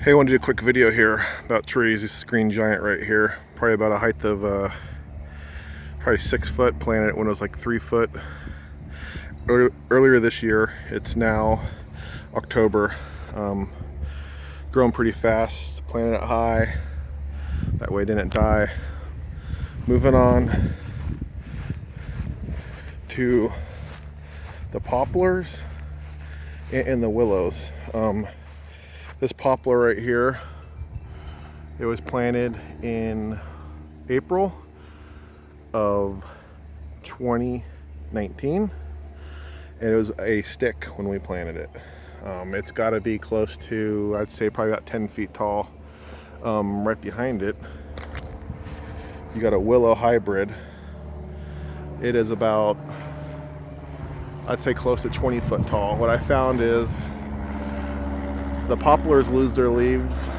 Hey, I want to do a quick video here about trees. This is green giant right here, probably about a height of probably 6 foot. Planted it when it was like 3 foot. Earlier this year. It's now October. Growing pretty fast. Planted it high. That way it didn't die. Moving on to the poplars and the willows. This poplar right here, it was planted in April of 2019, and it was a stick when we planted it. It's got to be close to, I'd say probably about 10 feet tall. Right behind it, you got a willow hybrid. It is about, I'd say close to 20 foot tall. What I found is the poplars lose their leaves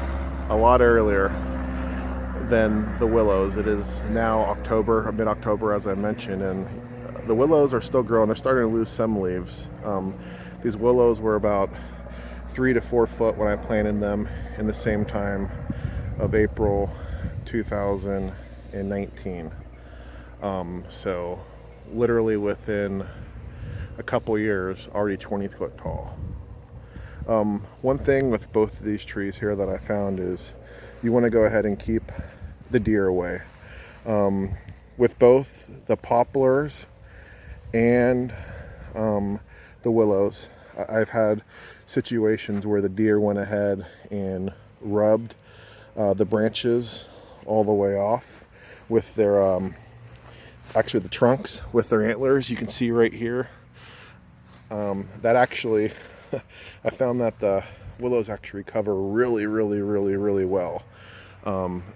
a lot earlier than the willows. It is now October, mid-October as I mentioned, and the willows are still growing. They're starting to lose some leaves. These willows were about 3 to 4 foot when I planted them in the same time of April 2019. So literally within a couple years, already 20 foot tall. One thing with both of these trees here that I found is you want to go ahead and keep the deer away. With both the poplars and the willows, I've had situations where the deer went ahead and rubbed the branches all the way off with their, actually the trunks with their antlers. You can see right here. That actually, I found that the willows actually recover really well.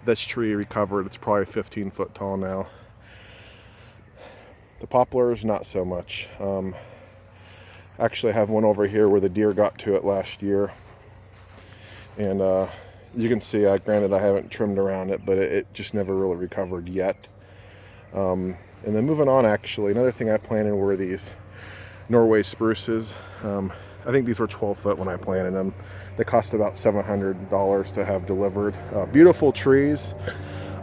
This tree recovered. It's probably 15 foot tall now. The poplars, not so much. Actually, I have one over here where the deer got to it last year. And you can see, granted I haven't trimmed around it, but it just never really recovered yet. And then moving on, actually, another thing I planted were these Norway spruces. I think these were 12 foot when I planted them. They cost about $700 to have delivered. Beautiful trees.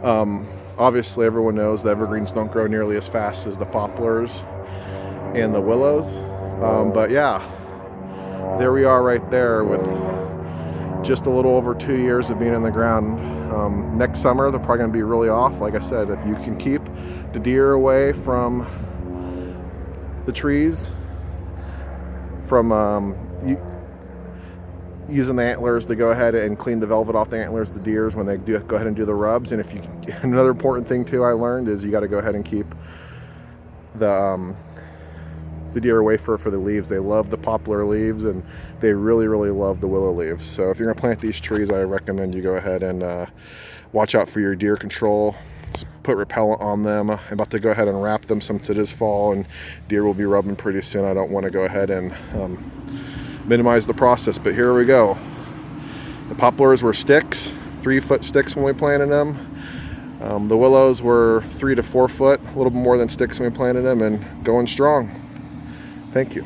Obviously, everyone knows the evergreens don't grow nearly as fast as the poplars and the willows. But yeah, there we are right there with just a little over 2 years of being in the ground. Next summer, they're probably going to be really off. Like I said, if you can keep the deer away from the trees, from using the antlers to go ahead and clean the velvet off the antlers of the deers when they do go ahead and do the rubs. And if you, another important thing too I learned is you got to go ahead and keep the deer away for the leaves. They love the poplar leaves, and they really love the willow leaves. So if you're gonna plant these trees, I recommend you go ahead and watch out for your deer control. Put repellent on them. I'm about to go ahead and wrap them since it is fall and deer will be rubbing pretty soon. I don't want to go ahead and minimize the process, but here we go. The poplars were sticks, 3 foot sticks when we planted them. The willows were 3 to 4 foot, a little more than sticks when we planted them, and going strong. Thank you.